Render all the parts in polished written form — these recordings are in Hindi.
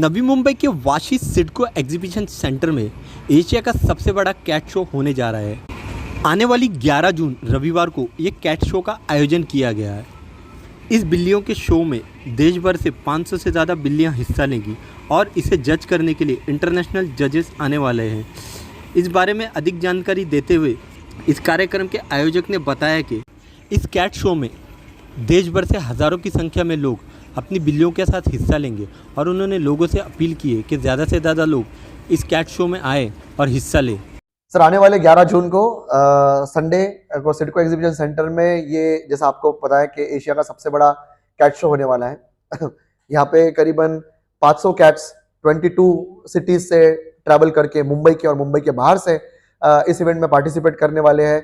नवी मुंबई के वाशी सिडको एग्जीबिशन सेंटर में एशिया का सबसे बड़ा कैट शो होने जा रहा है। आने वाली 11 जून रविवार को ये कैट शो का आयोजन किया गया है। इस बिल्लियों के शो में देश भर से 500 से ज़्यादा बिल्लियां हिस्सा लेंगी और इसे जज करने के लिए इंटरनेशनल जजेस आने वाले हैं। इस बारे में अधिक जानकारी देते हुए इस कार्यक्रम के आयोजक ने बताया कि इस कैट शो में देश भर से हज़ारों की संख्या में लोग अपनी बिल्लियों के साथ हिस्सा लेंगे और उन्होंने लोगों से अपील की है कि ज़्यादा से ज़्यादा लोग इस कैट शो में आए और हिस्सा लें। सर आने वाले 11 जून को संडे को सिडको एग्जीबिशन सेंटर में ये जैसा आपको पता है कि एशिया का सबसे बड़ा कैट शो होने वाला है। यहाँ पे करीबन 500 कैट्स 22 सिटीज से ट्रैवल करके मुंबई के और मुंबई के बाहर से इस इवेंट में पार्टिसिपेट करने वाले हैं।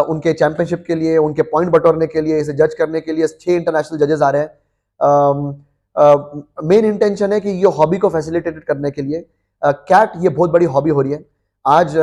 उनके चैंपियनशिप के लिए, उनके पॉइंट बटोरने के लिए, इसे जज करने के लिए 6 इंटरनेशनल जजेस आ रहे हैं। मेन इंटेंशन है कि ये हॉबी को फैसिलिटेट करने के लिए कैट ये बहुत बड़ी हॉबी हो रही है। आज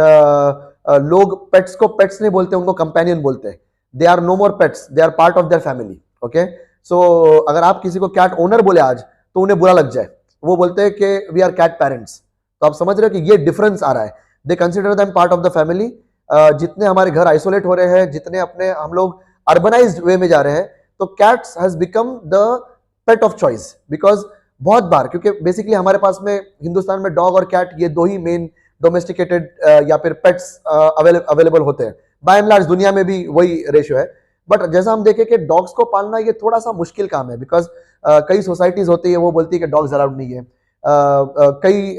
लोग पेट्स को पेट्स नहीं बोलते, उनको कंपेनियन बोलते हैं। They are no more pets, they are part of their family. Okay, so अगर आप किसी को कैट ओनर बोले आज तो उन्हें बुरा लग जाए। वो बोलते हैं कि वी आर कैट पेरेंट्स। तो आप समझ रहे हो कि ये डिफरेंस आ रहा है। They consider them part of the family. जितने हमारे घर आइसोलेट हो रहे हैं, जितने अपने हम लोग अर्बनाइज्ड वे में जा रहे हैं, तो cats has become the pet of choice. Because बहुत बार, क्योंकि बेसिकली हमारे पास में हिंदुस्तान में डॉग और कैट ये दो ही मेन डोमेस्टिकेटेड या फिर पेट्स अवेलेबल होते हैं। बाय एंड लार्ज दुनिया में भी वही रेशियो है। बट जैसा हम देखें कि डॉग्स को पालना ये थोड़ा सा मुश्किल काम है। बिकॉज कई सोसाइटीज होती है वो बोलती है कि डॉग्स अलाउड नहीं है। कई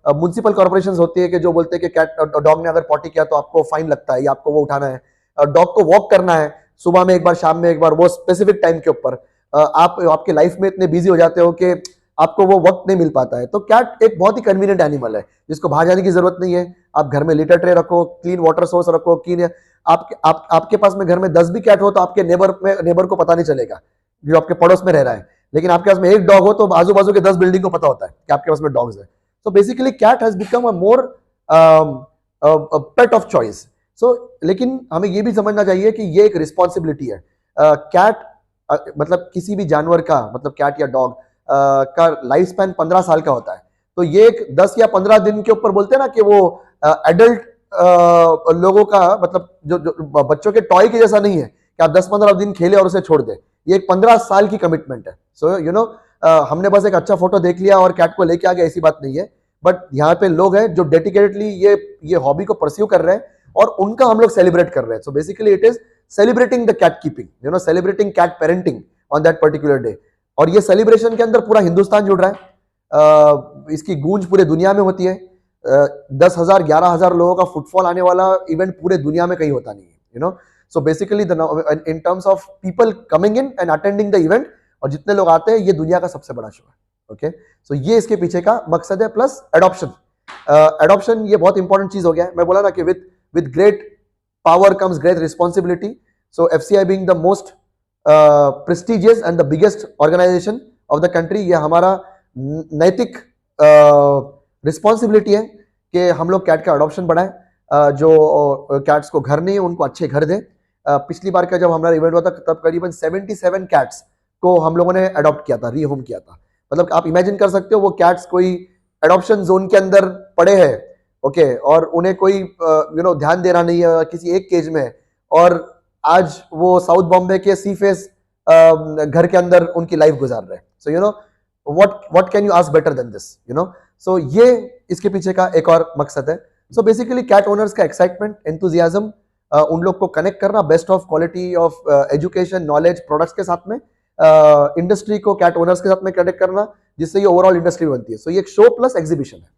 म्युनिसिपल कॉर्पोरेशंस होती है कि जो बोलते हैं कि कैट डॉग ने अगर पॉटी किया तो आपको फाइन लगता है या आपको वो उठाना है। डॉग को वॉक करना है सुबह में एक बार, शाम में एक बार, वो स्पेसिफिक टाइम के ऊपर। आप आपके लाइफ में इतने बिजी हो जाते हो कि आपको वो वक्त नहीं मिल पाता है। तो कैट एक बहुत ही कन्वीनियंट एनिमल है जिसको बाहर जाने की जरूरत नहीं है। आप घर में लिटर ट्रे रखो, क्लीन वाटर सोर्स रखो, क्लीन आपके पास में घर में 10 भी कैट हो तो आपके नेबर को पता नहीं चलेगा जो आपके पड़ोस में रह रहा है। लेकिन आपके पास में एक डॉग हो तो आजू बाजू के 10 बिल्डिंग को पता होता है कि आपके पास में डॉग्स है। तो basically cat has become a more pet of choice. So लेकिन हमें ये भी समझना चाहिए कि ये एक रिस्पॉन्सिबिलिटी है। कैट मतलब किसी भी जानवर का, मतलब कैट या डॉग का लाइफ स्पैन 15 साल का होता है। तो ये एक 10 या 15 दिन के ऊपर बोलते हैं ना कि वो एडल्ट लोगों का, मतलब जो बच्चों के टॉय के जैसा नहीं है कि आप 10-15 दिन खेले और उसे छोड़ दे। ये एक 15 साल की कमिटमेंट है। सो यू नो, हमने बस एक अच्छा फोटो देख लिया और कैट को लेके आ गया, ऐसी बात नहीं है। बट यहाँ पे लोग हैं जो डेडिकेटेडली ये हॉबी को परस्यू कर रहे हैं और उनका हम लोग सेलिब्रेट कर रहे हैं। So basically it is celebrating the cat keeping, you know, celebrating cat parenting on that particular day. और ये सेलिब्रेशन के अंदर पूरा हिंदुस्तान जुड़ रहा है। इसकी गूंज पूरे दुनिया में होती है। 10,000 11,000 लोगों का फुटफॉल आने वाला इवेंट पूरे दुनिया में कहीं होता नहीं है, you know. So basically in terms of people coming in and attending the event, और जितने लोग आते हैं, ये दुनिया का सबसे बड़ा शो है। ओके, सो ये इसके पीछे का मकसद है। प्लस एडॉप्शन, एडॉप्शन ये बहुत इंपॉर्टेंट चीज हो गया है। मैं बोला ना कि with great power comes great responsibility. So FCI being the most prestigious and the biggest organization of the country, ये हमारा नैतिक रिस्पॉन्सिबिलिटी है कि हम लोग कैट का अडॉप्शन बढ़ाएं। जो कैट्स को घर नहीं है उनको अच्छे घर दें। पिछली बार का जब हमारा इवेंट हुआ था तब करीबन 77 कैट्स को हम लोगों ने अडॉप्ट किया था, रीहोम किया था। मतलब आप इमेजिन कर सकते हो वो कैट्स कोई एडॉप्शन जोन के अंदर पड़े हैं, ओके, और उन्हें कोई यू नो ध्यान देना नहीं है, किसी एक केज में। और आज वो साउथ बॉम्बे के सी फेस घर के अंदर उनकी लाइफ गुजार रहे हैं। So you know what can you ask better than this, you know. So ये इसके पीछे का एक और मकसद है। सो बेसिकली कैट ओनर्स का एक्साइटमेंट, एंथुजियाज्म, उन लोग को कनेक्ट करना, best of quality of education, knowledge, products के साथ में, इंडस्ट्री को कैट ओनर्स के साथ में कनेक्ट करना, जिससे ये ओवरऑल इंडस्ट्री बनती है। सो ये एक शो प्लस एग्जीबिशन है।